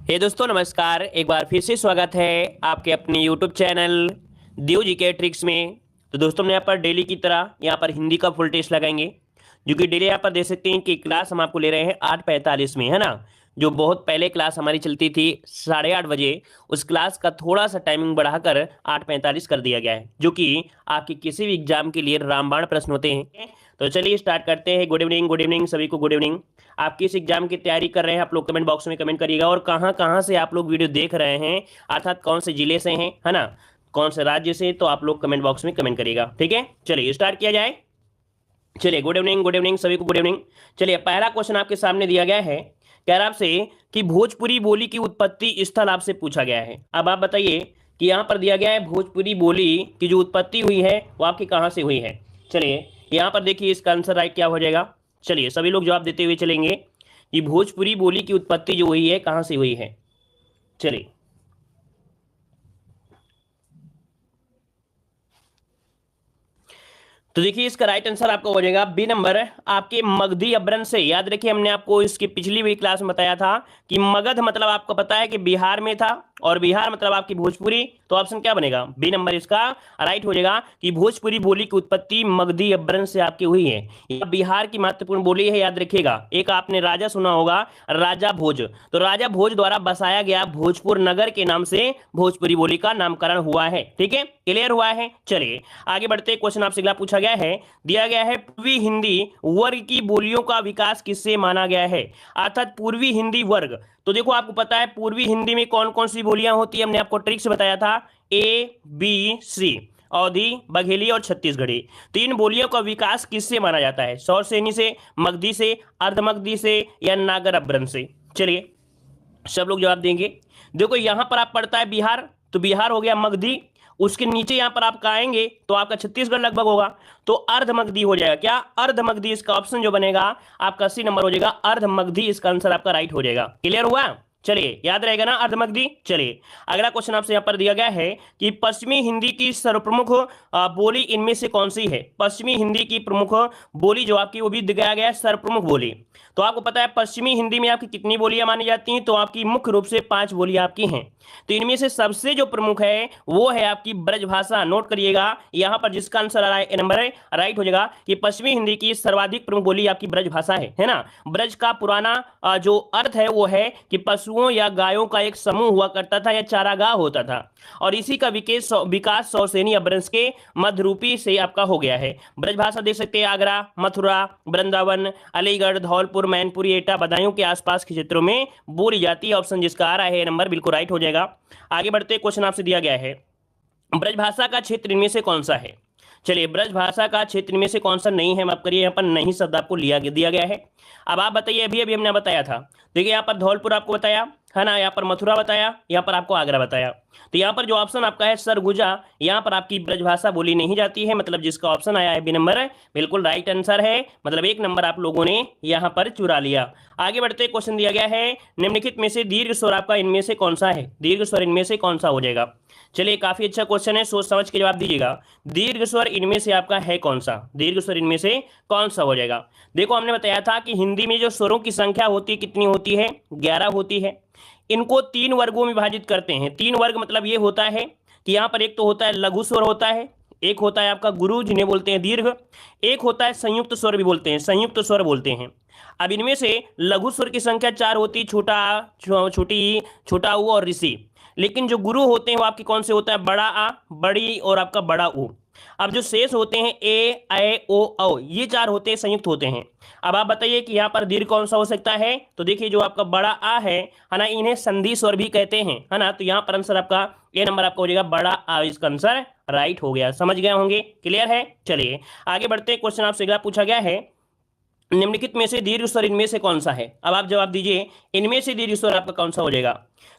हे दोस्तों नमस्कार। एक बार फिर से स्वागत है आपके अपने यूट्यूब चैनल देव जी के ट्रिक्स में। तो दोस्तों हम यहाँ पर डेली की तरह यहाँ पर हिंदी का फुल टेस्ट लगाएंगे, जो कि डेली यहाँ पर देख सकते हैं कि क्लास हम आपको ले रहे हैं 8:45 में, है ना। जो बहुत पहले क्लास हमारी चलती थी 8:30 बजे, उस क्लास का थोड़ा सा टाइमिंग बढ़ाकर 8:45 कर दिया गया है, जो कि आपके किसी भी एग्जाम के लिए रामबाण प्रश्न होते हैं। तो चलिए स्टार्ट करते हैं। गुड इवनिंग सभी को, गुड इवनिंग। आप किस एग्जाम की तैयारी कर रहे हैं आप लोग कमेंट बॉक्स में कमेंट करिएगा, और कहाँ कहाँ से आप लोग वीडियो देख रहे हैं, अर्थात कौन से जिले से हैं, है ना, कौन से राज्य से, तो आप लोग कमेंट बॉक्स में कमेंट करिएगा। ठीक है, चलिए स्टार्ट किया जाए। चलिए गुड इवनिंग सभी को, गुड इवनिंग। चलिए पहला क्वेश्चन आपके सामने दिया गया है, कह रहा आपसे कि भोजपुरी बोली की उत्पत्ति स्थल आपसे पूछा गया है। अब आप बताइए कि यहाँ पर दिया गया है भोजपुरी बोली की जो उत्पत्ति हुई है वो आपकी कहाँ से हुई है। चलिए यहाँ पर देखिए इसका आंसर राइट क्या हो जाएगा। चलिए सभी लोग जवाब देते हुए चलेंगे कि भोजपुरी बोली की उत्पत्ति जो हुई है कहाँ से हुई है। चलिए तो देखिए इसका राइट आंसर आपका हो जाएगा बी नंबर, आपके मगधी अपभ्रंश से। याद रखिए हमने आपको इसकी पिछली भी क्लास में बताया था कि मगध मतलब आपको पता है कि बिहार में था, और बिहार मतलब आपकी भोजपुरी। तो ऑप्शन क्या बनेगा, बी नंबर इसका राइट हो जाएगा कि भोजपुरी बोली की उत्पत्ति मगधी अपभ्रंश से आपकी हुई है। यह बिहार की महत्वपूर्ण बोली है, याद रखिएगा। एक आपने राजा सुना होगा, राजा भोज, तो राजा भोज द्वारा बसाया गया भोजपुर नगर के नाम से भोजपुरी बोली का नामकरण हुआ है। ठीक है, क्लियर हुआ है। चलिए आगे बढ़ते, क्वेश्चन आपसे अगला पूछा गया है, दिया गया है पूर्वी हिंदी वर्ग की बोलियों का विकास किससे माना गया है, अर्थात पूर्वी हिंदी वर्ग। तो देखो आपको पता है पूर्वी हिंदी में कौन कौन सी बोलियां होती है, हमने आपको ट्रिक्स बताया था, ए बी सी, अवधी, बघेली और छत्तीसगढ़ी। तीन बोलियों का विकास किससे माना जाता है, सौरसेनी से, मगधी से, अर्धमगधी से, या नागर अपभ्रंश से। चलिए सब लोग जवाब देंगे। देखो यहां पर आप पढ़ता है बिहार, तो बिहार हो गया मगधी। उसके नीचे यहां पर आप आएंगे तो आपका छत्तीसगढ़ लगभग होगा, तो अर्धमगधी हो जाएगा। क्या अर्धमगधी, इसका ऑप्शन जो बनेगा आपका सी नंबर हो जाएगा, अर्धमगधी इसका आंसर आपका राइट हो जाएगा। क्लियर हुआ, चलिए याद रहेगा ना अर्धमगधी। चलिए अगला क्वेश्चन आपसे यहां पर दिया गया है कि पश्चिमी हिंदी की सर्वप्रमुख बोली इनमें से कौन सी है। पश्चिमी हिंदी की प्रमुख बोली जो आपकी, वो भी दिखाया गया है सर्वप्रमुख बोली। तो आपको पता है पश्चिमी हिंदी में आपकी कितनी बोलियां मानी जाती हैं, तो आपकी मुख्य रूप से 5 बोलियां आपकी हैं। तो इनमें से सबसे जो प्रमुख है वो है आपकी ब्रजभाषा। नोट करिएगा यहां पर जिसका आंसर आ रहा है नंबर राइट हो जाएगा कि पश्चिमी हिंदी की सर्वाधिक प्रमुख बोली आपकी ब्रजभाषा है ना। ब्रज का पुराना जो अर्थ है वो है कि पशुओं या गायों का एक समूह हुआ करता था या चारागाह होता था, और इसी का विकास सौसेनी अपभ्रंश के मध्यरूपी से आपका हो गया है। ब्रजभाषा देख सकते हैं आगरा, मथुरा, वृंदावन, अलीगढ़, धौलपुर, मैनपुरी, एटा, बदायूं के आसपास के क्षेत्रों में बोली जाती है। ऑप्शन जिसका आ रहा है नंबर बिल्कुल राइट हो जाएगा। आगे बढ़ते, क्वेश्चन आपसे दिया गया है ब्रजभाषा का क्षेत्र इनमें से कौन सा है। चलिए ब्रजभाषा का क्षेत्र में से कौन सा नहीं है, माफ करिए यहाँ पर नहीं शब्द आपको दिया गया है। अब आप बताइए, अभी अभी हमने बताया था, देखिए यहाँ पर धौलपुर आपको बताया है ना, यहाँ पर मथुरा बताया, यहाँ पर आपको आगरा बताया। तो यहाँ पर जो ऑप्शन आपका है सरगुजा, यहाँ पर आपकी ब्रजभाषा बोली नहीं जाती है, मतलब जिसका ऑप्शन आया है बी नंबर बिल्कुल राइट आंसर है, मतलब 1 नंबर आप लोगों ने यहाँ पर चुरा लिया। आगे बढ़ते, क्वेश्चन दिया गया है निम्नलिखित में से दीर्घ स्वर आपका इनमें से कौन सा है, दीर्घ स्वर इनमें से कौन सा हो जाएगा। चलिए काफी अच्छा क्वेश्चन है, सोच समझ के जवाब दीजिएगा। दीर्घ स्वर इनमें से आपका है कौन सा, दीर्घ स्वर इनमें से कौन सा हो जाएगा। देखो हमने बताया था कि हिंदी में जो स्वरों की संख्या होती है कितनी होती है, 11 होती है। इनको 3 वर्गों में विभाजित करते हैं। 3 वर्ग मतलब ये होता है कि यहाँ पर एक तो होता है लघु स्वर होता है, एक होता है आपका गुरु जिन्हें बोलते हैं दीर्घ, एक होता है संयुक्त स्वर भी बोलते हैं, संयुक्त स्वर बोलते हैं। अब इनमें से लघु स्वर की संख्या 4 होती, छोटी, छोटा ऊ और ऋषि। लेकिन जो गुरु होते हैं वो आपके कौन से होता है, बड़ा आ, बड़ी और आपका बड़ा ऊ। अब जो शेष होते हैं ए, ऐ, ओ, औ, ये 4 होते हैं संयुक्त होते हैं। अब आप बताइए कि यहाँ पर दीर्घ कौन सा हो सकता है, तो देखिए जो आपका बड़ा आ है ना, इन्हें संधि स्वर भी कहते हैं, है ना। तो यहाँ पर आंसर आपका ए नंबर आपका हो जाएगा बड़ा आ, इसका आंसर राइट हो गया। समझ गए होंगे, क्लियर है। चलिए आगे बढ़ते, क्वेश्चन आपसे अगला पूछा गया है निम्नलिखित में से दीर्घ स्वर इनमें से कौन सा है। अब आप जवाब दीजिए इनमें से दीर्घ स्वर आपका कौन सा हो जाएगा।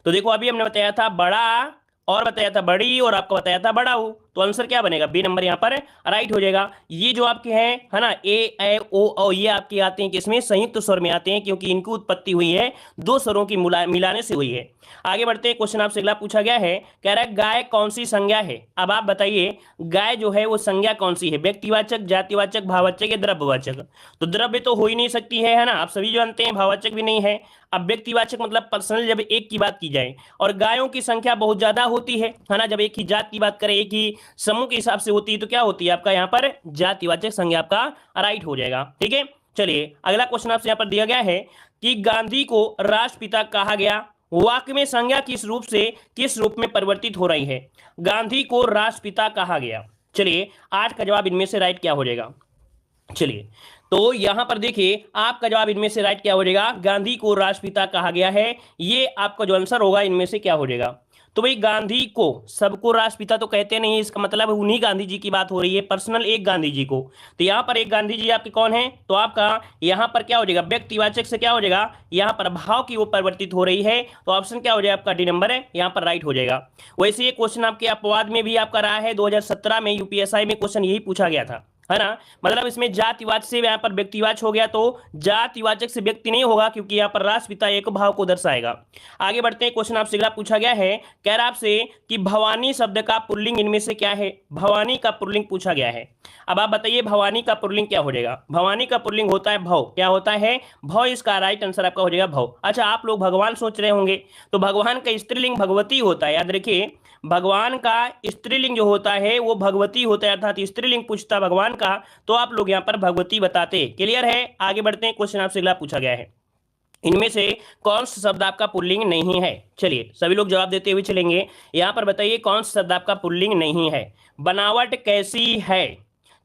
तो देखो अभी हमने बताया था बड़ा और बताया था बड़ी और आपको बताया था बड़ा ऊ, तो आंसर क्या बनेगा, बी नंबर यहाँ पर राइट हो जाएगा। ये जो आपके हैं है ना ए ए ओ औ, ये आपके आते हैं किसमें, संयुक्त स्वर में आते हैं, क्योंकि इनकी उत्पत्ति हुई है दो स्वरों की मिलाने से हुई है। आगे बढ़ते हैं, क्वेश्चन आपसे अगला पूछा गया है, कह रहा है गाय कौन सी संज्ञा है। अब आप बताइए गाय जो है वो संज्ञा कौन सी है, व्यक्तिवाचक, जातिवाचक, भाववाचक या द्रव्यवाचक। तो द्रव्य तो हो ही नहीं सकती है ना, आप सभी जानते हैं, भाववाचक भी नहीं है। अब व्यक्तिवाचक मतलब पर्सनल जब एक की बात की जाए, और गायों की संख्या बहुत ज्यादा होती है ना, जब एक ही जात की बात करें, एक ही समूह के हिसाब से होती है, तो क्या होती है आपका यहाँ पर जातिवाचक संज्ञा आपका राइट हो जाएगा। ठीक है, चलिए अगला क्वेश्चन आपसे यहाँ पर दिया गया है कि गांधी को राष्ट्रपिता कहा गया, वाक्य में संज्ञा किस रूप में परिवर्तित हो रही है। गांधी को राष्ट्रपिता कहा गया, चलिए 8 का जवाब इनमें से राइट क्या हो जाएगा। चलिए तो यहां पर देखिए आपका जवाब इनमें से राइट क्या हो जाएगा, गांधी को राष्ट्रपिता कहा गया है, ये आपका जो आंसर होगा इनमें से क्या हो जाएगा। तो भाई गांधी को, सबको राष्ट्रपिता तो कहते नहीं, इसका मतलब उन्हीं गांधी जी की बात हो रही है, पर्सनल एक गांधी जी को। तो यहां पर एक गांधी जी आपके कौन है, तो आपका यहां पर क्या हो जाएगा, व्यक्तिवाचक से क्या हो जाएगा, यहां पर भाव की वो परिवर्तित हो रही है, तो ऑप्शन क्या हो जाएगा आपका डी नंबर है यहां पर राइट हो जाएगा। वैसे ये क्वेश्चन आपके अपवाद में भी आपका रहा है, 2017 में यूपीएसआई में क्वेश्चन यही पूछा गया था, है ना, मतलब इसमें जातिवाचक से यहाँ पर व्यक्तिवाचक हो गया, तो जातिवाचक से व्यक्ति नहीं होगा, क्योंकि यहाँ पर राष्ट्रपिता एक भाव को दर्शाएगा। आगे बढ़ते हैं, क्वेश्चन आपसे अगला पूछा गया है, कह रहा आपसे कि भवानी शब्द का पुल्लिंग इनमें से क्या है। भवानी का पुल्लिंग पूछा गया है। अब आप बताइए भवानी का पुल्लिंग क्या हो जाएगा। भवानी का पुल्लिंग होता है भव, क्या होता है, भव, इसका राइट आंसर आपका हो जाएगा भव। अच्छा, आप लोग भगवान सोच रहे होंगे, तो भगवान का स्त्रीलिंग भगवती होता है, याद रखिए भगवान का स्त्रीलिंग जो होता है वो भगवती होता है, अर्थात स्त्रीलिंग पूछता भगवान का, तो आप लोग यहाँ पर भगवती बताते। क्लियर है, आगे बढ़ते हैं, क्वेश्चन आपसे अगला पूछा गया है, इनमें से कौन सा शब्द आपका पुल्लिंग नहीं है। चलिए सभी लोग जवाब देते हुए चलेंगे। यहां पर बताइए कौन सा शब्द आपका पुल्लिंग नहीं है। बनावट कैसी है,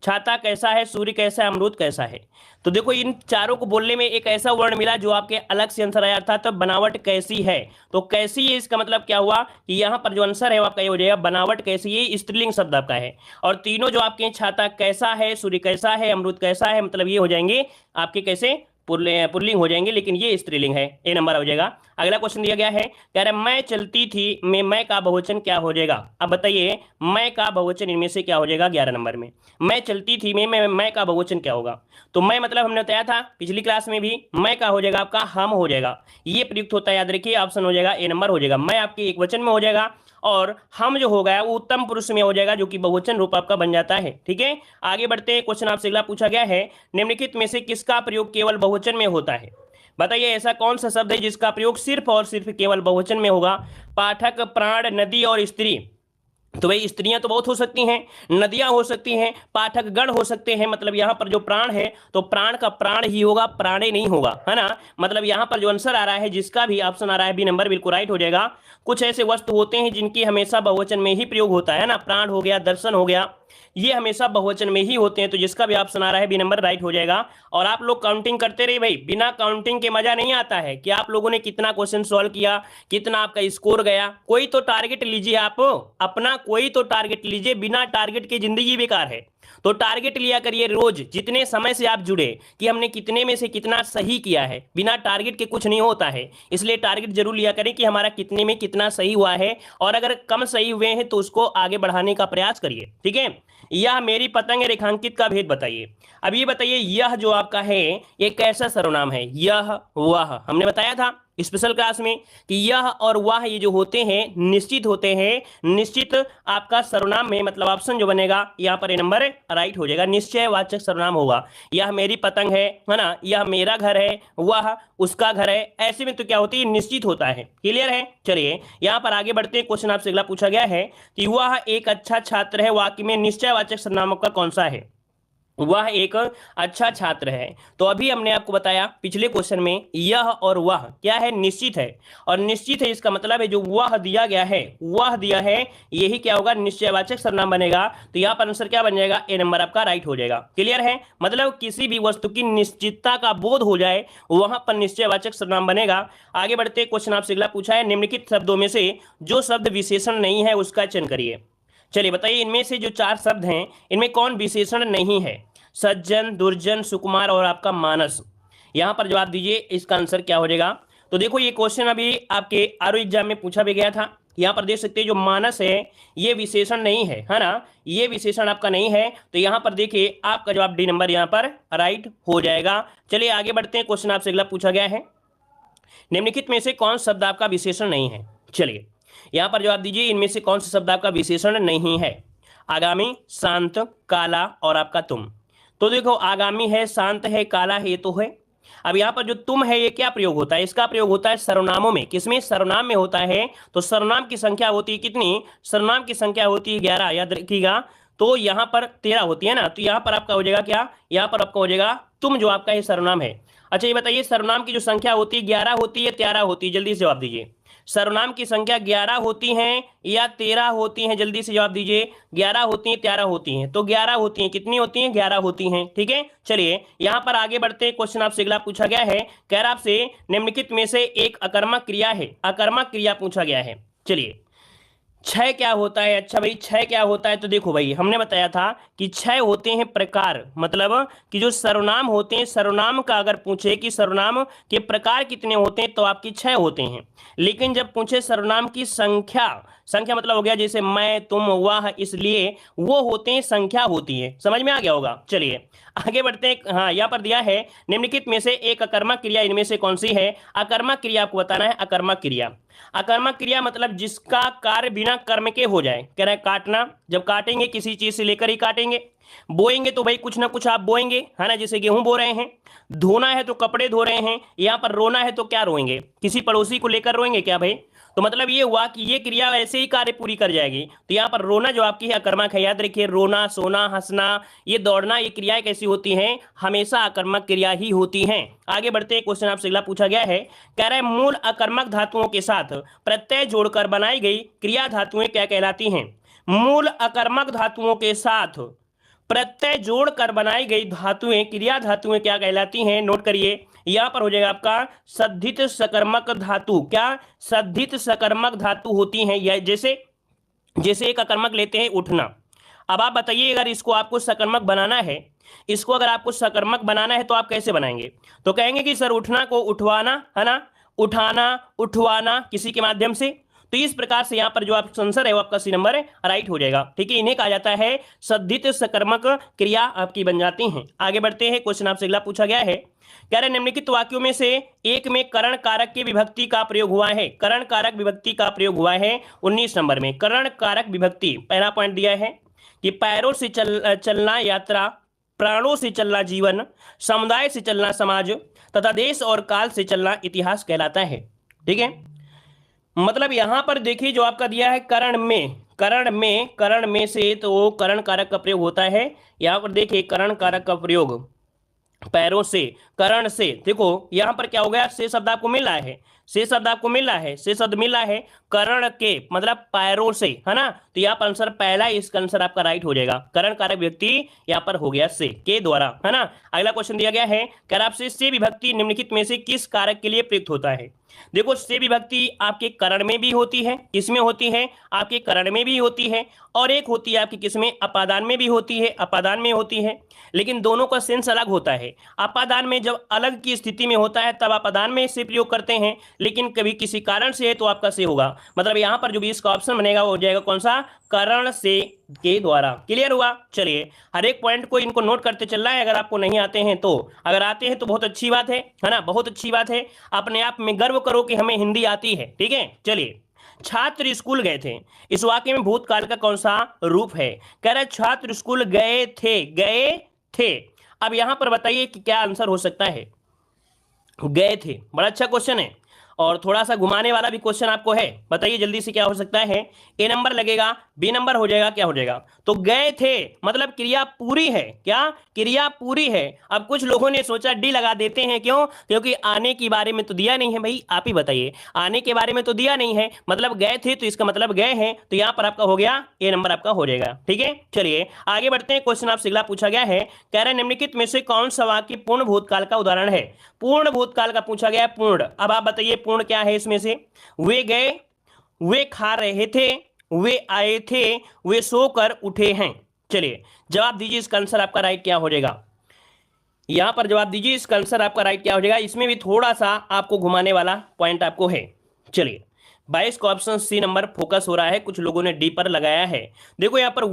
छाता कैसा है, सूर्य कैसा है, अमरूद कैसा है। तो देखो इन चारों को बोलने में एक ऐसा वर्ण मिला जो आपके अलग से आंसर आया था, तो बनावट कैसी है, तो कैसी है इसका मतलब क्या हुआ कि यहाँ पर जो आंसर है वो आपका ये हो जाएगा बनावट कैसी, ये स्त्रीलिंग शब्द आपका है। और तीनों जो आपके छाता कैसा है, सूर्य कैसा है, अमरूद कैसा है, मतलब ये हो जाएंगे आपके कैसे पुल्लिंग हो जाएंगे, लेकिन ये स्त्रीलिंग है, ए नंबर हो जाएगा। अगला क्वेश्चन दिया गया है, कह रहा है मैं चलती थी में मैं का बहुवचन क्या हो जाएगा। अब बताइए मैं का बहुवचन इनमें से क्या हो जाएगा 11 नंबर में। मैं चलती थी में मैं का बहुवचन क्या होगा, तो मैं मतलब हमने बताया था पिछली क्लास में भी, मैं का हो जाएगा आपका हम हो जाएगा, ये प्रयुक्त होता है, याद रखिए ऑप्शन हो जाएगा ए नंबर हो जाएगा। मैं आपके एक वचन में हो जाएगा, और हम जो हो गया वो उत्तम पुरुष में हो जाएगा, जो कि बहुवचन रूप आपका बन जाता है। ठीक है, आगे बढ़ते हैं, क्वेश्चन आपसे अगला पूछा गया है, निम्नलिखित में से किसका प्रयोग केवल बहुवचन में होता है। बताइए ऐसा कौन सा शब्द है जिसका प्रयोग सिर्फ और सिर्फ केवल बहुवचन में होगा। पाठक, प्राण, नदी और स्त्री। तो भाई स्त्रियां तो बहुत हो सकती हैं, नदियां हो सकती हैं, पाठक गण हो सकते हैं, मतलब यहां पर जो प्राण है तो प्राण का प्राण ही होगा, प्राणे नहीं होगा, है ना। मतलब यहां पर जो आंसर आ रहा है, जिसका भी ऑप्शन आ रहा है बी नंबर बिल्कुल राइट हो जाएगा। कुछ ऐसे वस्तु होते हैं जिनकी हमेशा बहुवचन में ही प्रयोग होता है ना, प्राण हो गया, दर्शन हो गया, ये हमेशा बहुवचन में ही होते हैं, तो जिसका भी ऑप्शन आ रहा है बी नंबर राइट हो जाएगा। और आप लोग काउंटिंग करते रहिए भाई, बिना काउंटिंग के मजा नहीं आता है कि आप लोगों ने कितना क्वेश्चन सॉल्व किया, कितना आपका स्कोर गया। कोई तो टारगेट लीजिए, आप अपना कोई तो टारगेट लीजिए, बिना टारगेट की जिंदगी बेकार है। तो टारगेट लिया करिए रोज, जितने समय से आप जुड़े कि हमने कितने में से कितना सही किया है, बिना टारगेट के कुछ नहीं होता है, इसलिए टारगेट जरूर लिया करें कि हमारा कितने में कितना सही हुआ है, और अगर कम सही हुए हैं तो उसको आगे बढ़ाने का प्रयास करिए। ठीक है, यह मेरी पतंग रेखांकित का भेद बताइए। अब ये बताइए यह जो आपका है ये कैसा सर्वनाम है, यह वह, हमने बताया था स्पेशल क्लास में कि यह और वह ये जो होते हैं निश्चित होते हैं, निश्चित आपका सर्वनाम में, मतलब ऑप्शन जो बनेगा यहाँ पर ए नंबर राइट हो जाएगा, निश्चयवाचक सर्वनाम होगा। यह मेरी पतंग है ना, यह मेरा घर है, वह उसका घर है, ऐसे में तो क्या होती है निश्चित होता है। क्लियर है, चलिए यहाँ पर आगे बढ़ते हैं, क्वेश्चन आपसे अगला पूछा गया है कि वह एक अच्छा छात्र है, वाक्य में निश्चयवाचक सर्वनाम का कौन सा है। वह एक अच्छा छात्र है, तो अभी हमने आपको बताया पिछले क्वेश्चन में यह और वह क्या है, निश्चित है, और निश्चित है इसका मतलब है जो वह दिया गया है, वह दिया है, यही क्या होगा निश्चयवाचक सर्वनाम बनेगा। तो यहाँ पर आंसर क्या बन जाएगा, ए नंबर आपका राइट हो जाएगा। क्लियर है, मतलब किसी भी वस्तु की निश्चितता का बोध हो जाए वहां पर निश्चयवाचक सर्वनाम बनेगा। आगे बढ़ते क्वेश्चन आपसे अगला पूछा है, निम्नलिखित शब्दों में से जो शब्द विशेषण नहीं है उसका चयन करिए। चलिए बताइए इनमें से जो 4 शब्द हैं इनमें कौन विशेषण नहीं है। सज्जन, दुर्जन, सुकुमार और आपका मानस। यहां पर जवाब दीजिए इसका आंसर क्या हो जाएगा। तो देखो ये क्वेश्चन अभी आपके आरओ एग्जाम में पूछा भी गया था, यहां पर देख सकते हैं जो मानस है ये विशेषण नहीं है ना, ये विशेषण आपका नहीं है, तो यहां पर देखिए आपका जवाब डी नंबर यहां पर राइट हो जाएगा। चलिए आगे बढ़ते हैं, क्वेश्चन आपसे अगला पूछा गया है, निम्नलिखित में से कौन शब्द आपका विशेषण नहीं है। चलिए यहां पर जवाब दीजिए, इनमें से कौन सा शब्द आपका विशेषण नहीं है। आगामी, शांत, काला और आपका तुम। तो देखो आगामी है, शांत है, काला है, ये तो है। अब यहाँ पर जो तुम है ये क्या प्रयोग होता है, इसका प्रयोग होता है सर्वनामों में। किसमें? सर्वनाम में होता है। तो सर्वनाम की संख्या होती है कितनी? सर्वनाम की संख्या होती है 11, याद रखिएगा। तो यहाँ पर 13 होती है ना, तो यहाँ पर आपका हो जाएगा क्या, यहाँ पर आपका हो जाएगा तुम, जो आपका ये सर्वनाम है। अच्छा ये बताइए सर्वनाम की जो संख्या होती है 11 होती है 13 होती है, जल्दी से जवाब दीजिए। सर्वनाम की संख्या 11 होती हैं या 13 होती हैं, जल्दी से जवाब दीजिए। 11 होती हैं 13 होती हैं? तो 11 होती हैं। कितनी होती हैं? 11 होती हैं। ठीक है, चलिए यहां पर आगे बढ़ते हैं। क्वेश्चन आपसे अगला पूछा गया है, कह रहा आपसे निम्नलिखित में से एक अकर्मक क्रिया है, अकर्मक क्रिया पूछा गया है। चलिए क्षय क्या होता है? अच्छा भाई क्षय क्या होता है, तो देखो भाई हमने बताया था कि क्षय होते हैं प्रकार, मतलब कि जो सर्वनाम होते हैं, सर्वनाम का अगर पूछे कि सर्वनाम के प्रकार कितने होते हैं तो आपकी क्षय होते हैं। लेकिन जब पूछे सर्वनाम की संख्या, संख्या मतलब हो गया जैसे मैं, तुम, वह, इसलिए, वो होते हैं, संख्या होती है। समझ में आ गया होगा। चलिए आगे बढ़ते हैं। हाँ यहाँ पर दिया है निम्नलिखित में से एक अकर्मक क्रिया इनमें से कौन सी है। अकर्मक क्रिया आपको बताना है। अकर्मक क्रिया, अकर्मक क्रिया मतलब जिसका कार्य बिना कर्म के हो जाए। कह रहा है काटना, जब काटेंगे किसी चीज से लेकर ही काटेंगे। बोएंगे तो भाई कुछ ना कुछ आप बोएंगे, है ना, जैसे गेहूं बो रहे हैं। धोना है तो कपड़े धो रहे हैं। यहाँ पर रोना है तो क्या रोएंगे, किसी पड़ोसी को लेकर रोएंगे क्या भाई। तो मतलब ये हुआ कि ये क्रिया ऐसे ही कार्य पूरी कर जाएगी। तो यहाँ पर रोना जो आपकी है अकर्मक है, याद रखिए। रोना, सोना, हंसना, ये दौड़ना, ये क्रियाएं कैसी होती हैं, हमेशा अकर्मक क्रिया ही होती हैं। आगे बढ़ते हैं, क्वेश्चन आपसे अगला पूछा गया है, कह रहा है मूल अकर्मक धातुओं के साथ प्रत्यय जोड़कर बनाई गई क्रिया धातुएं क्या कहलाती हैं। मूल अकर्मक धातुओं के साथ प्रत्यय जोड़कर बनाई गई धातुएं, क्रिया धातुएं क्या कहलाती हैं, नोट करिए। यहां पर हो जाएगा आपका सद्धित सकर्मक धातु। क्या? सद्धित सकर्मक धातु होती हैं। यह जैसे जैसे एक अकर्मक लेते हैं उठना। अब आप बताइए अगर इसको आपको सकर्मक बनाना है, इसको अगर आपको सकर्मक बनाना है तो आप कैसे बनाएंगे। तो कहेंगे कि सर उठना को उठवाना, है ना, उठाना, उठवाना, किसी के माध्यम से। तो इस प्रकार से यहाँ पर जो आप आंसर है वो आपका सी नंबर राइट हो जाएगा। ठीक है, इन्हें कहा जाता है सद्धित सकर्मक क्रिया आपकी बन जाती हैं। आगे बढ़ते हैं, क्वेश्चन आपसे अगला पूछा गया है, कह रहे निम्नलिखित वाक्यों में से एक में करण कारक की विभक्ति का प्रयोग हुआ है। करण कारक विभक्ति का प्रयोग हुआ है 19 नंबर में। करण कारक विभक्ति पहला पॉइंट दिया है कि पैरों से चलना यात्रा, प्राणों से चलना जीवन, समुदाय से चलना समाज तथा देश और काल से चलना इतिहास कहलाता है। ठीक है, मतलब यहां पर देखिए जो आपका दिया है करण में, करण में से तो करण कारक का प्रयोग होता है। यहां पर देखिए करण कारक का प्रयोग पैरों से, करण से, देखो यहां पर क्या हो गया, से शब्द आपको मिल रहा है, से शब्द आपको मिल रहा है, से शब्द मिल रहा है करण के मतलब पैरों से, है ना। तो यहाँ पर आंसर पहला, इसका आंसर आपका राइट हो जाएगा। करण कारक व्यक्ति यहाँ पर हो गया से के द्वारा, है ना। अगला क्वेश्चन दिया गया है, कह रहा आपसे से विभक्ति निम्नलिखित में से किस कारक के लिए प्रयुक्त होता है। देखो से विभक्ति आपके करण में भी होती है, किसमें होती है, आपके करण में भी होती है, और एक होती है आपकी किसमें, अपादान में भी होती है, अपादान में होती है। लेकिन दोनों का सेंस अलग होता है। अपादान में जब अलग की स्थिति में होता है तब अपादान में इसे प्रयोग करते हैं, लेकिन कभी किसी कारण से है तो आपका से होगा। मतलब यहाँ पर जो भी इसका ऑप्शन बनेगा वो हो जाएगा कौन सा, करण से के द्वारा। क्लियर हुआ। चलिए हर एक पॉइंट को इनको नोट करते चल रहा है, अगर आपको नहीं आते हैं तो, अगर आते हैं तो बहुत अच्छी बात है ना, बहुत अच्छी बात है। अपने आप में गर्व करो कि हमें हिंदी आती है। ठीक है, चलिए छात्र स्कूल गए थे, इस वाक्य में भूतकाल का कौन सा रूप है। कह रहा है छात्र स्कूल गए थे, गए थे। अब यहां पर बताइए कि क्या आंसर हो सकता है, गए थे। बड़ा अच्छा क्वेश्चन है और थोड़ा सा घुमाने वाला भी क्वेश्चन आपको है। बताइए जल्दी से क्या हो सकता है, ए नंबर लगेगा, बी नंबर हो जाएगा, क्या हो जाएगा। तो गए थे मतलब क्रिया पूरी है, क्या क्रिया पूरी है। अब कुछ लोगों ने सोचा डी लगा देते हैं, क्यों, क्योंकि आने के बारे में तो दिया नहीं है। भाई आप ही बताइए, आने के बारे में तो दिया नहीं है, मतलब गए थे तो इसका मतलब गए हैं, तो यहां पर आपका हो गया ए नंबर आपका हो जाएगा। ठीक है, चलिए आगे बढ़ते हैं। क्वेश्चन आपसे अगला पूछा गया है, कह रहे निम्नलिखित में से कौन सा वाक्य पूर्ण भूतकाल का उदाहरण है। पूर्ण भूतकाल का पूछा गया पूर्ण। अब आप बताइए पूर्ण क्या है इसमें से। वे गए, वे खा रहे थे, वे आए थे, वे सोकर उठे हैं। चलिए जवाब दीजिए, इसका आंसर आपका राइट क्या हो जाएगा। यहां पर जवाब दीजिए, इसका आंसर आपका राइट क्या हो जाएगा। इसमें भी थोड़ा सा आपको घुमाने वाला पॉइंट आपको है। चलिए 22 का ऑप्शन सी नंबर फोकस हो रहा है, कुछ लोगों ने डी पर लगाया है। देखो यहाँ पर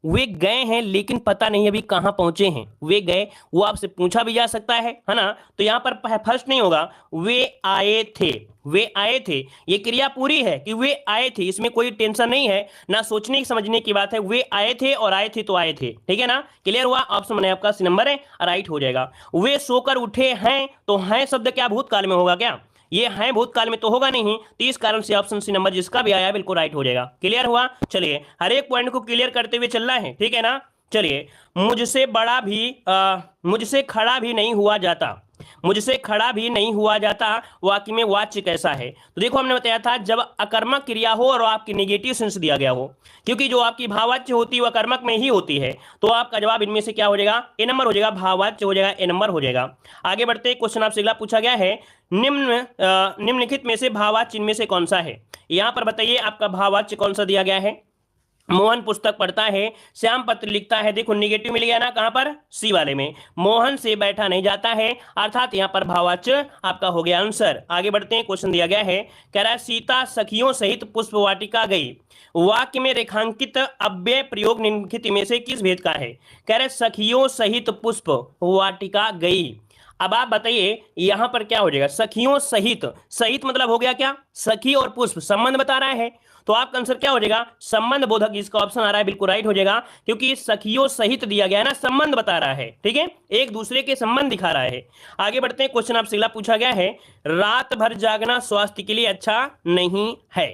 वे गए हैं लेकिन पता नहीं अभी कहां पहुंचे हैं। वे गए, वो आपसे पूछा भी जा सकता है ना। तो यहां पर फर्स्ट नहीं होगा, वे आए थे। वे आए थे, ये क्रिया पूरी है कि वे आए थे, इसमें कोई टेंशन नहीं है, ना सोचने समझने की बात है। वे आए थे और आए थे तो आए थे, ठीक है ना। क्लियर हुआ, ऑप्शन मैंने आपका सी नंबर है राइट हो जाएगा। वे सोकर उठे हैं, तो हैं शब्द क्या भूतकाल में होगा क्या? ये है भूतकाल में तो होगा नहीं, तो इस कारण से ऑप्शन सी नंबर जिसका भी आया बिल्कुल राइट हो जाएगा। क्लियर हुआ, चलिए हर एक पॉइंट को क्लियर करते हुए चलना है, ठीक है ना। चलिए, मुझसे खड़ा भी नहीं हुआ जाता, मुझसे खड़ा भी नहीं हुआ जाता, वाक्य में वाच्य कैसा है? तो देखो हमने बताया था जब अकर्मक क्रिया हो और आपकी नेगेटिव सेंस दिया गया हो, क्योंकि जो आपकी भाववाच्य होती है वह कर्मक में ही होती है, तो आपका जवाब इनमें से क्या हो जाएगा? ए नंबर हो जाएगा, भाववाच्य हो जाएगा, ए नंबर हो जाएगा। आगे बढ़ते, क्वेश्चन आपसे अगला पूछा गया है, निम्नलिखित में से भाववाच्य इनमें से कौन सा है? यहां पर बताइए आपका भाववाच्य कौन सा दिया गया है। मोहन पुस्तक पढ़ता है, श्याम पत्र लिखता है। देखो निगेटिव मिल गया ना, कहां पर? सी वाले में। मोहन से बैठा नहीं जाता है, अर्थात यहां पर भाववाच्य आपका हो गया आंसर। आगे बढ़ते हैं, क्वेश्चन दिया गया है, कह रहा है सीता सखियों सहित पुष्प वाटिका गई, वाक्य में रेखांकित अव्यय प्रयोग निम्नलिखित में से किस भेद का है? कह रहे सखियों सहित पुष्प वाटिका गई। अब आप बताइए यहां पर क्या हो जाएगा? सखियों सहित, सहित मतलब हो गया क्या? सखी और पुष्प संबंध बता रहा है, तो आपका आंसर क्या हो जाएगा? संबंध बोधक, इसका ऑप्शन आ रहा है बिल्कुल राइट हो जाएगा, क्योंकि सखियों सहित दिया गया है ना, संबंध बता रहा है, ठीक है, एक दूसरे के संबंध दिखा रहा है। आगे बढ़ते हैं, क्वेश्चन आपसे अगला पूछा गया है, रात भर जागना स्वास्थ्य के लिए अच्छा नहीं है।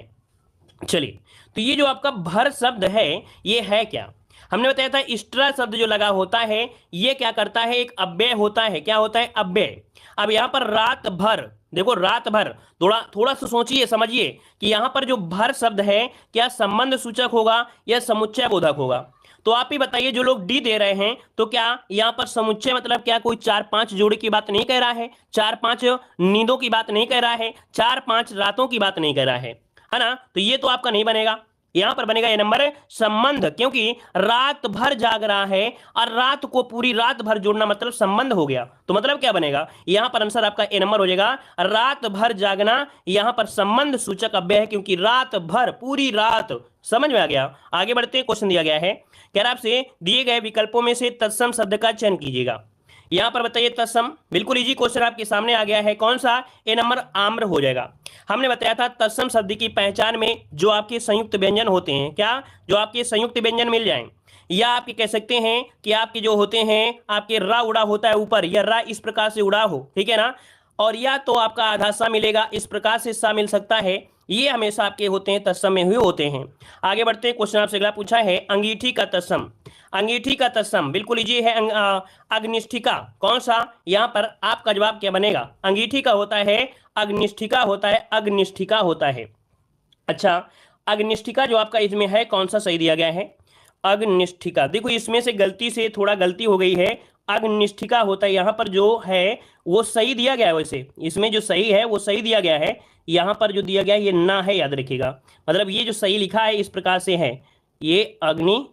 चलिए, तो ये जो आपका भर शब्द है ये है क्या? हमने बताया था स्ट्रा शब्द जो लगा होता है ये क्या करता है? एक अव्यय होता है। क्या होता है? अव्यय। अब यहां पर रात भर, देखो रात भर, थोड़ा सा सोचिए समझिए कि यहां पर जो भर शब्द है क्या संबंध सूचक होगा या समुच्चय बोधक होगा? तो आप ही बताइए, जो लोग डी दे रहे हैं, तो क्या यहां पर समुच्चय मतलब क्या कोई 4-5 जोड़ी की बात नहीं कह रहा है, 4-5 नींदों की बात नहीं कह रहा है, 4-5 रातों की बात नहीं कह रहा है ना? तो ये तो आपका नहीं बनेगा, यहां पर बनेगा ये नंबर संबंध, क्योंकि रात भर जाग रहा है और रात को पूरी रात भर जोड़ना मतलब संबंध हो गया। तो मतलब क्या बनेगा? यहां पर आंसर आपका ए नंबर हो जाएगा, रात भर जागना यहां पर संबंध सूचक अव्यय है, क्योंकि रात भर, पूरी रात। समझ में आ गया? आगे बढ़ते हैं, क्वेश्चन दिया गया है, कह रहा आपसे दिए गए विकल्पों में से तत्सम शब्द का चयन कीजिएगा। यहां पर बताइए तत्सम, बिल्कुल इजी क्वेश्चन आपके सामने आ गया है, कौन सा? ए नंबर आम्र हो जाएगा। हमने बताया था तत्सम शब्द की पहचान में जो आपके संयुक्त व्यंजन होते हैं, क्या? जो आपके संयुक्त व्यंजन मिल जाएं, या आपके कह सकते हैं कि आपके जो होते हैं, आपके रा उड़ा होता है ऊपर, या रा इस प्रकार से उड़ा हो, ठीक है ना, और या तो आपका आधा सा मिलेगा, इस प्रकार से सा मिल सकता है, ये हमेशा आपके होते हैं, तत्सम में हुए होते हैं। आगे बढ़ते हैं, क्वेश्चन आपसे अगला पूछा है, अंगीठी का तत्सम। अंगीठी का तत्सम बिल्कुल इजी है, अग्निष्ठिका। कौन सा? यहां पर आपका जवाब क्या बनेगा? अंगीठी का होता है, अग्निष्ठिका होता है, अग्निष्ठिका होता है। अच्छा, अग्निष्ठिका जो आपका इसमें है, कौन सा सही दिया गया है? अग्निष्ठिका। देखो इसमें से गलती से थोड़ा गलती हो गई है, अग्निष्ठिका होता है, यहां पर जो है वो सही दिया गया है, वैसे इसमें जो सही है वो सही दिया गया है, यहां पर जो दिया गया है ये ना है, याद रखिएगा। मतलब ये जो सही लिखा है इस प्रकार से है, ये अग्नि,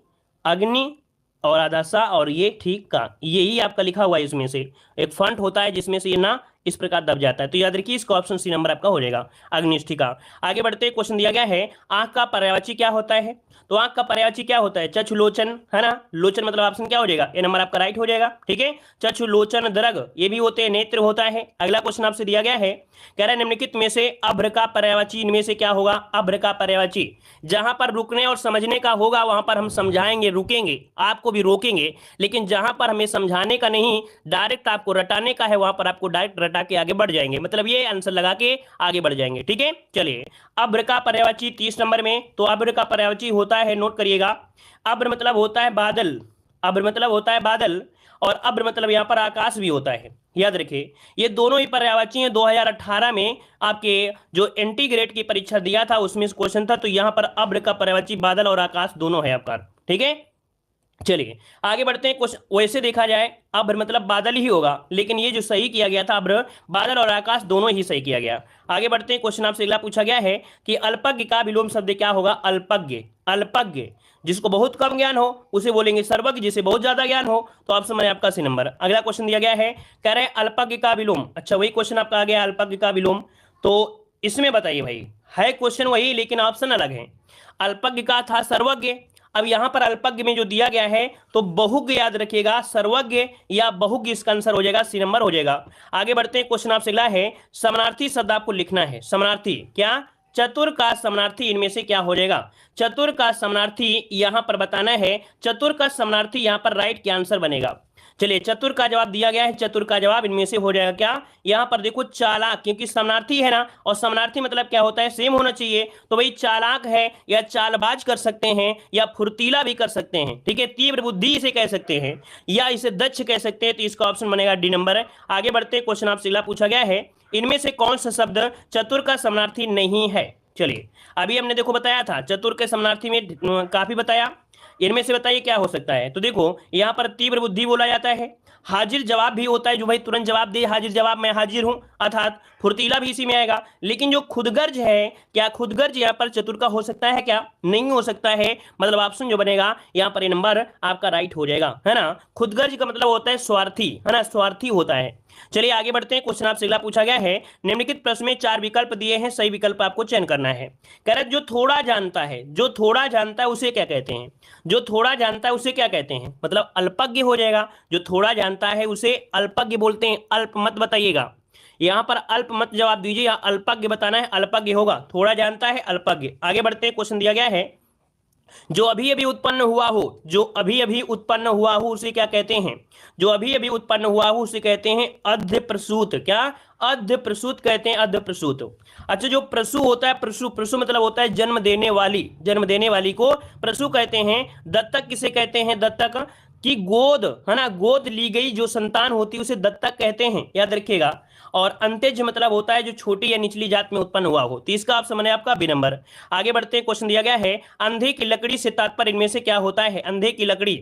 अग्नि और आधा सा, और ये ठीक का, यही आपका लिखा हुआ है। इसमें से एक फंट होता है जिसमें से ये ना इस प्रकार दब जाता है, तो याद रखिए इसका ऑप्शन सी नंबर आपका हो जाएगा, अग्निष्ठिका। आगे बढ़ते, क्वेश्चन दिया गया है, आंख का पर्यायवाची क्या होता है? तो आंख का पर्यायवाची क्या होता है? चक्षुलोचन, है ना। लोचन मतलब ऑप्शन क्या हो जाएगा? ये नंबर आपका राइट हो जाएगा, ठीक है। चक्षुलोचन दरग ये भी होते हैं, नेत्र होता है। अगला क्वेश्चन आपसे दिया गया है, कह रहा है निम्नलिखित में से अभ्र का पर्यायवाची इनमें से क्या होगा? अभ्र का पर्यायवाची जहां पर रुकने और समझने का होगा वहां पर हम समझाएंगे, रुकेंगे, आपको भी रोकेंगे, लेकिन जहां पर हमें समझाने का नहीं, डायरेक्ट आपको रटाने का है, वहां पर आपको डायरेक्ट रटा के आगे बढ़ जाएंगे, मतलब ये आंसर लगा के आगे बढ़ जाएंगे, ठीक है। चलिए, अभ्र का पर्यायवाची 30 नंबर में, तो अभ्र का पर्यायवाची होता है, नोट करिएगा, अभ्र मतलब होता है बादल, अभ्र मतलब होता है बादल, और अभ्र मतलब यहां पर आकाश भी होता है, याद रखिए। ये दोनों ही पर्यायवाची हैं। 2018 में आपके जो इंटीग्रेट की परीक्षा दिया था उसमें क्वेश्चन था, तो यहां पर अभ्र का पर्यायवाची बादल और आकाश दोनों है आपका, ठीक है। चलिए आगे बढ़ते हैं, कुछ वैसे देखा जाए अभ्र मतलब बादल ही होगा, लेकिन ये जो सही किया गया था अभ्र, बादल और आकाश दोनों ही सही किया गया। आगे बढ़ते हैं, क्वेश्चन आपसे अगला पूछा गया है कि अल्पज्ञ का विलोम शब्द क्या होगा? अल्पज्ञ। अल्पज्ञ जिसको बहुत कम ज्ञान हो उसे बोलेंगे सर्वज्ञ, जिसे बहुत ज्यादा ज्ञान हो तो ऑप्शन में आपका सी नंबर। अगला क्वेश्चन दिया गया है, कह रहे हैं अल्पज्ञ का विलोम। अच्छा, वही क्वेश्चन आपका आ गया, अल्पज्ञ का विलोम। तो इसमें बताइए भाई, है क्वेश्चन वही, लेकिन ऑप्शन अलग है। अल्पज्ञ का था सर्वज्ञ, अब यहां पर अल्पज्ञ में जो दिया गया है तो बहुज्ञ याद रखिएगा, सर्वज्ञ या बहुज्ञ इसका आंसर हो जाएगा, सी नंबर हो जाएगा। आगे बढ़ते हैं, क्वेश्चन आपसे अगला है, समानार्थी शब्द आपको लिखना है। समानार्थी क्या, चतुर का समानार्थी इनमें से क्या हो जाएगा? चतुर का समानार्थी यहां पर बताना है। चतुर का समानार्थी यहां पर राइट क्या आंसर बनेगा? चलिए, चतुर का जवाब दिया गया है, चतुर का जवाब इनमें से हो जाएगा क्या? यहां पर देखो चालाक, क्योंकि समानार्थी है ना, और समानार्थी मतलब क्या होता है, सेम होना चाहिए, तो भाई चालाक है या चालबाज कर सकते हैं या फुर्तीला भी कर सकते हैं, ठीक है, तीव्र बुद्धि इसे कह सकते हैं या इसे दक्ष कह सकते हैं, तो इसका ऑप्शन बनेगा डी नंबर। आगे बढ़ते, क्वेश्चन आपसे अगला पूछा गया है, इनमें से कौन सा शब्द चतुर का समानार्थी नहीं है? चलिए, अभी हमने देखो बताया था चतुर के समानार्थी में काफी बताया, इनमें से बताइए क्या हो सकता है? तो देखो यहां पर तीव्र बुद्धि बोला जाता है, हाजिर जवाब भी होता है, जो भाई तुरंत जवाब दे, हाजिर जवाब, मैं हाजिर हूं, अर्थात फुर्तीला भी इसी में आएगा। लेकिन जो खुदगर्ज है, क्या खुदगर्ज यहां पर चतुर का हो सकता है क्या? नहीं हो सकता है, मतलब ऑप्शन जो बनेगा यहां पर ये नंबर आपका राइट हो जाएगा, है ना। खुदगर्ज का मतलब होता है स्वार्थी, है ना, स्वार्थी होता है। चलिए आगे बढ़ते हैं, क्वेश्चन आपसे अगला पूछा गया है, निम्नलिखित प्रश्न में 4 विकल्प दिए हैं, सही विकल्प आपको चयन करना है। कह रहा है जो थोड़ा जानता है, जो थोड़ा जानता है उसे क्या कहते हैं? जो थोड़ा जानता है उसे क्या कहते हैं? मतलब अल्पज्ञ हो जाएगा, जो थोड़ा जानता है उसे अल्पज्ञ बोलते हैं। अल्प मत बताइएगा, यहां पर अल्प मत जवाब दीजिए, या अल्पज्ञ बताना है, अल्पज्ञ होगा, थोड़ा जानता है अल्पज्ञ। आगे बढ़ते हैं, क्वेश्चन दिया गया है, जो अभी अभी उत्पन्न हुआ हो, जो अभी अभी उत्पन्न हुआ हो उसे क्या कहते हैं? जो अभी अभी उत्पन्न हुआ हो उसे कहते हैं अद्य प्रसूत। क्या? अद्य प्रसूत कहते हैं, अद्य प्रसूत। अच्छा, जो प्रसू होता है, प्रसू, प्रसू मतलब होता है जन्म देने वाली, जन्म देने वाली को प्रसू कहते हैं। दत्तक किसे कहते हैं? दत्तक की गोद, है ना, गोद ली गई जो संतान होती है उसे दत्तक कहते हैं, याद रखिएगा। और अंत्यज मतलब होता है जो छोटी या निचली जात में उत्पन्न हुआ हो, तो इसका ऑप्शन बने आपका बी नंबर। आगे बढ़ते हैं, क्वेश्चन दिया गया है, अंधे की लकड़ी से तात्पर्य इनमें से क्या होता है? अंधे की लकड़ी,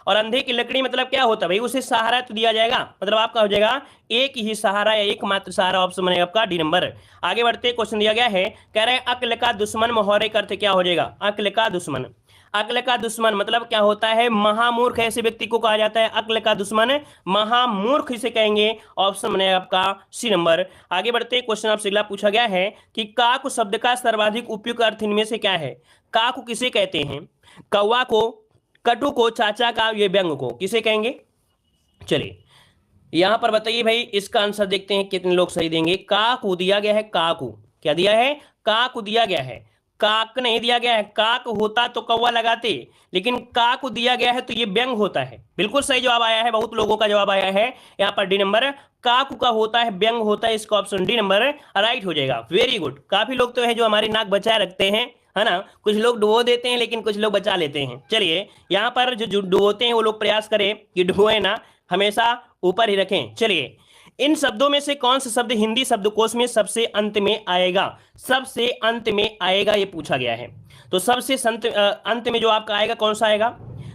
और अंधे की लकड़ी मतलब क्या होता है भाई? उसे सहारा तो दिया जाएगा, मतलब आपका हो जाएगा एक ही सहारा या एकमात्र सहारा, ऑप्शन बनेगा आपका डी नंबर। आगे बढ़ते, क्वेश्चन दिया गया है, कह रहे हैं अक्ल का दुश्मन मोहरे का अर्थ क्या हो जाएगा? अक्ल का दुश्मन, अक्ल का दुश्मन मतलब क्या होता है? महामूर्ख, ऐसे व्यक्ति को कहा जाता है अक्ल का दुश्मन, महामूर्ख इसे कहेंगे, ऑप्शन बनेगा आपका सी नंबर। आगे बढ़ते, क्वेश्चन आपसे अगला पूछा गया है कि काक शब्द का सर्वाधिक उपयुक्त अर्थ इनमें से क्या है? काक किसे कहते हैं? कौवा को, कटु को, चाचा का, ये व्यंग को किसे कहेंगे? चलिए यहां पर बताइए भाई, इसका आंसर देखते हैं कितने लोग सही देंगे। काकू दिया गया है, काकू, क्या दिया है? काकू दिया गया है, काक नहीं दिया गया है। काक होता तो कौवा लगाते, लेकिन काक दिया गया है तो ये व्यंग होता है। बिल्कुल सही जवाब आया है, बहुत लोगों का जवाब आया है यहाँ पर डी नंबर। काक का होता है, व्यंग होता है, इसका ऑप्शन डी नंबर राइट हो जाएगा। वेरी गुड, काफी लोग तो है जो हमारी नाक बचाए रखते हैं, है ना। कुछ लोग डुबो देते हैं लेकिन कुछ लोग बचा लेते हैं। चलिए यहाँ पर जो डुबोते हैं वो लोग प्रयास करें कि डुबोए ना, हमेशा ऊपर ही रखें। चलिए, इन शब्दों में से कौन सा शब्द हिंदी शब्दकोश में सबसे अंत में आएगा? सबसे अंत में आएगा, ये पूछा गया है। तो सबसे अंत में जो आपका आएगा कौन सा आएगा?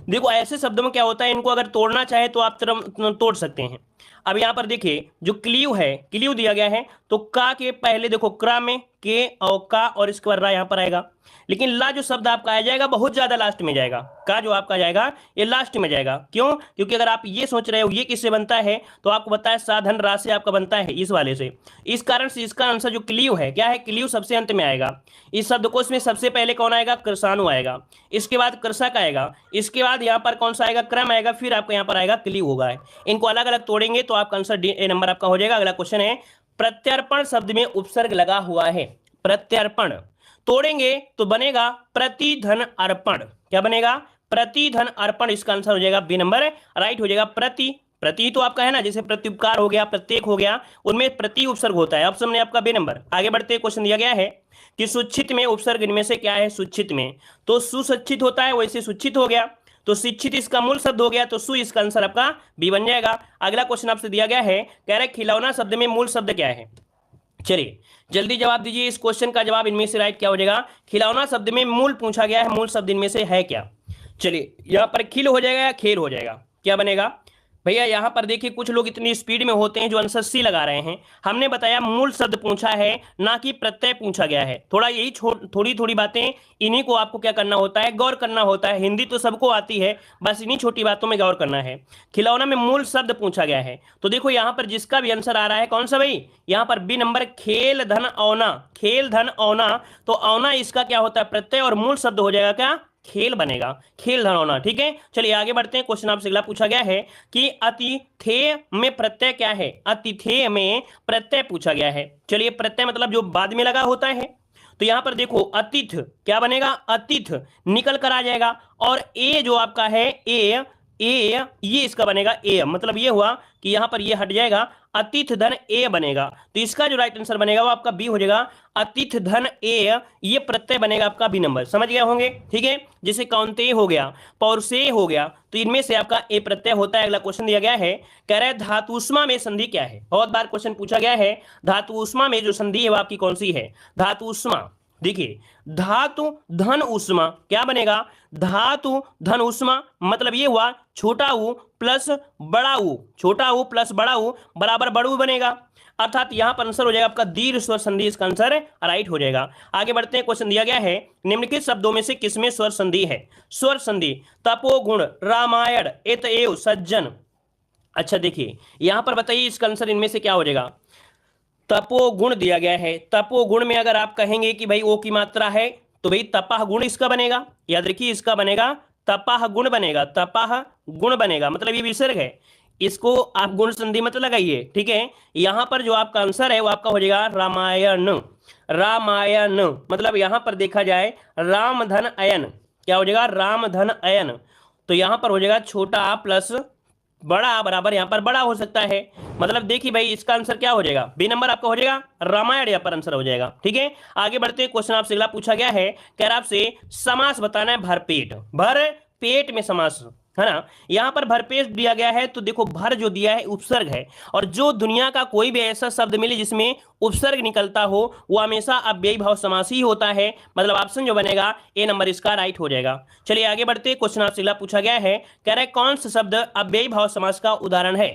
देखो ऐसे शब्दों में क्या होता है, इनको अगर तोड़ना चाहे तो आप तोड़ सकते हैं। अब यहां पर देखिए जो क्लीव है, क्लीव दिया गया है, तो का के पहले देखो क्रा में के और का, और इसके बाद रा यहां पर आएगा। लेकिन ला जो शब्द आपका आ जाएगा बहुत ज्यादा लास्ट में जाएगा, का जो आपका जाएगा ये लास्ट में जाएगा। क्यों? क्योंकि अगर आप ये सोच रहे हो ये किससे बनता है, तो आपको बताया साधन रा से आपका बनता है, इस वाले से। इस कारण से इसका आंसर जो क्लीव है, क्या है? क्लीव सबसे अंत में आएगा। इस शब्दकोश में सबसे पहले कौन आएगा? कृषाणु आएगा, इसके बाद कृषक आएगा, इसके बाद यहाँ पर कौन सा आएगा? क्रम आएगा, फिर आपको यहाँ पर आएगा क्लीव होगा। इनको अलग अलग तोड़ेंगे तो आपका आंसर ए नंबर आपका हो जाएगा। अगला क्वेश्चन है, प्रत्यर्पण शब्द में उपसर्ग लगा हुआ है, प्रत्यर्पण तोड़ेंगे तो बनेगा प्रतिधन अर्पण। क्या बनेगा? प्रतिधन अर्पण, इसका आंसर हो जाएगा बी नंबर राइट हो जाएगा। प्रति, प्रति तो आपका है ना, जैसे प्रत्युपकार हो गया, प्रत्येक हो गया, उनमें प्रति उपसर्ग होता है, ऑप्शन में आपका बी नंबर। आगे बढ़ते, क्वेश्चन दिया गया है कि सुच्छित में उपसर्ग इनमें से क्या है? सुच्छित में तो सुसच्छित होता है, वैसे सुच्छित हो गया, तो शिक्षित इसका मूल शब्द हो गया, तो सु इसका आंसर आपका बी बन जाएगा। अगला क्वेश्चन आपसे दिया गया है, कह रहा है खिलौना शब्द में मूल शब्द क्या है? चलिए जल्दी जवाब दीजिए, इस क्वेश्चन का जवाब इनमें से राइट क्या हो जाएगा? खिलौना शब्द में मूल पूछा गया है, मूल शब्द इनमें से है क्या? चलिए यहां पर खिल हो जाएगा या खेल हो जाएगा? क्या बनेगा? भैया यहाँ पर देखिए कुछ लोग इतनी स्पीड में होते हैं जो आंसर सी लगा रहे हैं। हमने बताया मूल शब्द पूछा है, ना कि प्रत्यय पूछा गया है। थोड़ा यही थोड़ी थोड़ी बातें, इन्हीं को आपको क्या करना होता है, गौर करना होता है। हिंदी तो सबको आती है, बस इन्हीं छोटी बातों में गौर करना है। खिलौना में मूल शब्द पूछा गया है, तो देखो यहाँ पर जिसका भी आंसर आ रहा है कौन सा भाई, यहाँ पर बी नंबर, खेल धन औना। खेल धन औना, तो औना इसका क्या होता है, प्रत्यय, और मूल शब्द हो जाएगा क्या, खेल बनेगा, खेल धनौना। ठीक है, चलिए आगे बढ़ते हैं। क्वेश्चन आपसे अगला पूछा गया है कि अतिथेय में प्रत्यय क्या है। अतिथेय में प्रत्यय पूछा गया है। चलिए, प्रत्यय मतलब जो बाद में लगा होता है। तो यहां पर देखो अतिथ क्या बनेगा, अतिथ निकल कर आ जाएगा, और ए जो आपका है ए, ये इसका बनेगा ए, मतलब ये हुआ कि यहां पर ये हट जाएगा, अतिथ धन ए बनेगा। तो इसका जो राइट आंसर बनेगा वो आपका बी हो जाएगा, अतिथ धन ए। ये प्रत्यय बनेगा आपका बी नंबर, समझ गए होंगे। ठीक है, जैसे कौनते हो गया, पौरसे हो गया, तो इनमें से आपका ए प्रत्यय होता है। अगला क्वेश्चन दिया गया है, कह रहा है धातुष्मा में संधि क्या है। बहुत बार क्वेश्चन पूछा गया है, धातुष्मा में जो संधि है वो आपकी कौन सी है। धातुष्मा, देखिए धातु धन उष्मा क्या बनेगा, धातु धन उष्मा, मतलब ये हुआ छोटा ऊ प्लस बड़ा ऊ, छोटा ऊ प्लस बड़ा ऊ बराबर बड़ू बनेगा। अर्थात यहां पर आंसर हो जाएगा आपका दीर्घ स्वर संधि, इसका आंसर राइट हो जाएगा। आगे बढ़ते हैं, क्वेश्चन दिया गया है, निम्नलिखित शब्दों में से किसमें स्वर संधि है। स्वर संधि, तपोगुण, रामायण, एतएव, सज्जन। अच्छा देखिए यहां पर बताइए इसका आंसर इनमें से क्या हो जाएगा। तपोगुण दिया गया है, तपोगुण में अगर आप कहेंगे कि भाई ओ की मात्रा है, तो भाई तपाह गुण इसका बनेगा। याद रखिए इसका बनेगा तपाह गुण बनेगा, तपाह गुण बनेगा, मतलब ये विसर्ग है, इसको आप गुण संधि मत लगाइए। ठीक है, यहां पर जो आपका आंसर है वो आपका हो जाएगा रामायण। रामायण मतलब यहां पर देखा जाए राम धन अयन, क्या हो जाएगा, राम धन अयन। तो यहां पर हो जाएगा छोटा प्लस बड़ा बराबर यहां पर बड़ा हो सकता है। मतलब देखिए भाई इसका आंसर क्या हो जाएगा, बी नंबर आपका हो जाएगा रामायण, यहां पर आंसर हो जाएगा। ठीक है, आगे बढ़ते हैं। क्वेश्चन आपसे अगला पूछा गया है, कह रहा आपसे समास बताना है भरपेट। भर पेट में समास है ना, यहां पर भरपेट दिया गया है, तो देखो भर जो दिया है उपसर्ग है, और जो दुनिया का कोई भी ऐसा शब्द मिले जिसमें उपसर्ग निकलता हो वो हमेशा अव्ययी भाव समास ही होता है। मतलब ऑप्शन जो बनेगा ए नंबर इसका राइट हो जाएगा। चलिए आगे बढ़ते, क्वेश्चन आपसे अगला पूछा गया है, कह रहा है कौन सा शब्द अव्ययी भाव समास का उदाहरण है।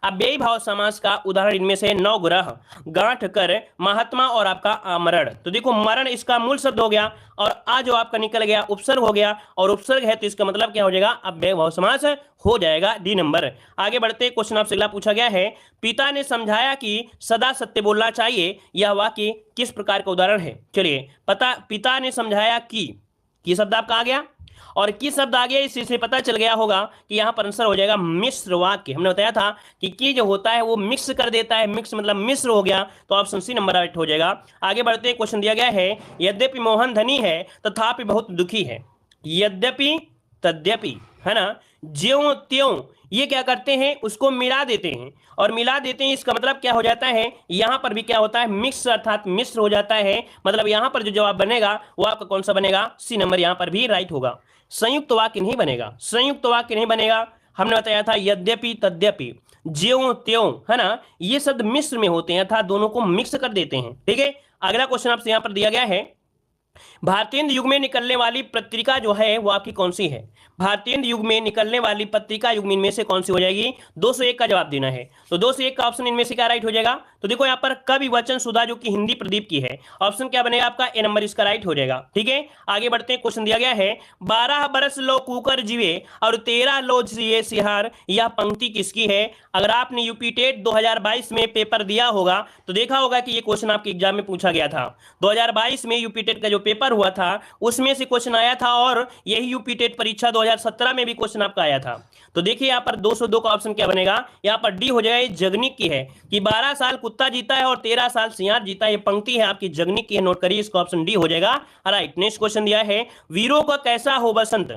अव्ययी भाव समास का उदाहरण इनमें से नवग्रह, गांठ कर, महात्मा और आपका आमरण। तो देखो मरण इसका मूल शब्द हो गया, और आ जो आपका निकल गया उपसर्ग हो गया, और उपसर्ग है तो इसका मतलब क्या हो जाएगा, अव्ययी भाव समास हो जाएगा, डी नंबर। आगे बढ़ते, क्वेश्चन आपसे अगला पूछा गया है, पिता ने समझाया कि सदा सत्य बोलना चाहिए, यह वाक्य किस प्रकार का उदाहरण है। चलिए पिता ने समझाया कि शब्द आपका आ गया, और किस शब्द आ गया इसी से पता चल गया होगा कि यहां पर आंसर हो जाएगा मिश्र वाक्य। हमने बताया था कि जो होता है वो मिक्स कर देता है, मिक्स मतलब मिश्र हो गया, तो ऑप्शन सी नंबर राइट हो जाएगा। आगे बढ़ते हैं, क्वेश्चन दिया गया है, यद्यपि मोहन धनी है तथापि बहुत दुखी है। यद्यपि तद्यपि है ना, ज्यों त्यों, ये क्या करते हैं उसको मिला देते हैं, और मिला देते हैं इसका मतलब क्या हो जाता है, यहां पर भी क्या होता है मिक्स अर्थात मिश्र हो जाता है। मतलब यहां पर जो जवाब बनेगा वो आपका कौन सा बनेगा, सी नंबर यहां पर भी राइट होगा। संयुक्त वाक्य नहीं बनेगा, संयुक्त वाक्य नहीं बनेगा। हमने बताया था यद्यपि तद्यपि ज्यों त्यों है ना, ये शब्द मिश्र में होते हैं अर्थात दोनों को मिक्स कर देते हैं। ठीक है, अगला क्वेश्चन आपसे यहां पर दिया गया है, भारतीय युग में निकलने वाली पत्रिका जो है वो आपकी कौन सी है। भारतीय युग में निकलने वाली पत्रिका युग में से कौन सी हो जाएगी, 201 का जवाब देना है। तो 201 का ऑप्शन इनमें से क्या राइट हो जाएगा, तो देखो यहाँ पर कवि वचन सुधा जो कि हिंदी प्रदीप की है, ऑप्शन क्या बनेगा आपका ए नंबर इसका राइट हो जाएगा। ठीक है, आगे बढ़ते हैं, क्वेश्चन दिया गया है, 12 बरस लो कुकर जीवे और 13 लो जिए सिहार, यह पंक्ति किसकी है। अगर आपने यूपी टेट 2022 में पेपर दिया होगा तो देखा होगा कि ये क्वेश्चन आपके एग्जाम में पूछा गया था। 2022 में यूपी टेट का जो पेपर हुआ था उसमें से क्वेश्चन आया था, और यही यूपी टेट परीक्षा 2017 में भी क्वेश्चन आपका आया था। तो देखिए यहाँ पर 202 का ऑप्शन क्या बनेगा, यहाँ पर डी हो जाएगा। ये जगनिक की है कि 12 साल कुत्ता जीता है और 13 साल सियार जीता है, ये पंक्ति है आपकी जगनिक की है, नोट करिए, इसका ऑप्शन डी हो जाएगा राइट। नेक्स्ट क्वेश्चन दिया है, वीरों का कैसा हो बसंत।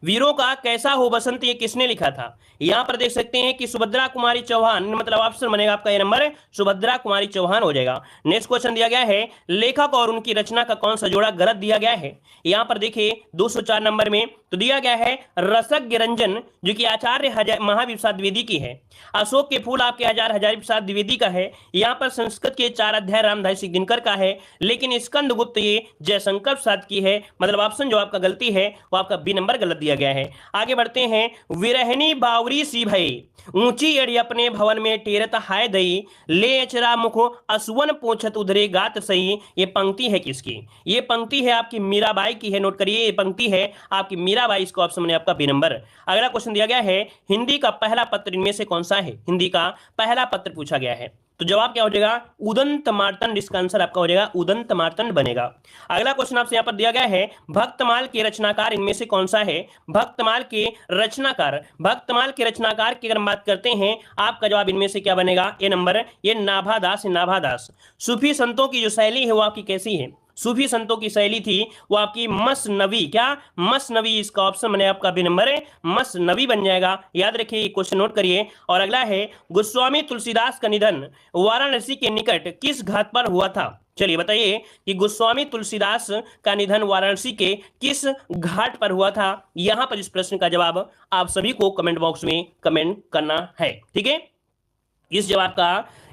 वीरों का कैसा हो बसंत ये किसने लिखा था। यहां पर देख सकते हैं कि सुभद्रा कुमारी चौहान, मतलब ऑप्शन बनेगा आपका ये नंबर, सुभद्रा कुमारी चौहान हो जाएगा। नेक्स्ट क्वेश्चन दिया गया है, लेखक और उनकी रचना का कौन सा जोड़ा गलत दिया गया है। यहां पर देखिए 204 नंबर में, तो दिया गया है रसज्ञ रंजन, जो कि आचार्य महावीर प्रसाद द्विवेदी की है। अशोक के फूल आपके हजारी प्रसाद द्विवेदी का है। यहाँ पर संस्कृत के 4 अध्याय रामधारी सिंह दिनकर का है, लेकिन स्कंदगुप्त ये जयशंकर प्रसाद की है। मतलब ऑप्शन जो आपका गलती है वो आपका बी नंबर गलत दिया गया है। आगे बढ़ते हैं। विरहनी बावरी सी भई, ऊंची एड़ी अपने भवन में टेरत हाय दई, ले अचरा मुखो असुवन पोछत उधरे गात सही। ये पंक्ति है किसकी? ये पंक्ति है आपकी मीराबाई की है। नोट करिए, ये पंक्ति है आपकी मीराबाई। इसको ऑप्शन में आपका बी नंबर। अगला क्वेश्चन दिया गया है, हिंदी का पहला पत्र इनमें से कौन सा है? हिंदी का पहला पत्र पूछा गया है, तो जवाब क्या हो जाएगा? उदंत मार्तंड। इसका आंसर आपका हो जाएगा उदंत मार्तंड बनेगा। अगला क्वेश्चन आपसे यहां पर दिया गया है, भक्तमाल के रचनाकार इनमें से कौन सा है? भक्तमाल के रचनाकार, भक्तमाल के रचनाकार की अगर हम बात करते हैं, आपका जवाब इनमें से क्या बनेगा? ए नंबर, ये नाभादास। नाभादास। सूफी संतों की जो शैली है वो आपकी कैसी है? सूफी संतों की शैली थी वो आपकी मसनवी। क्या? मसनवी। इसका ऑप्शन बने आपका बी नंबर है, मसनवी बन जाएगा। याद रखिए, ये क्वेश्चन नोट करिए। और अगला है, गोस्वामी तुलसीदास का निधन वाराणसी के निकट किस घाट पर हुआ था? चलिए बताइए कि गोस्वामी तुलसीदास का निधन वाराणसी के किस घाट पर हुआ था? यहां पर इस प्रश्न का जवाब आप सभी को कमेंट बॉक्स में कमेंट करना है। ठीक है,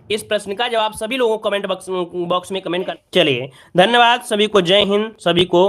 इस प्रश्न का जवाब सभी लोगों को कमेंट बॉक्स में कमेंट कर। चलिए, धन्यवाद सभी को। जय हिंद सभी को।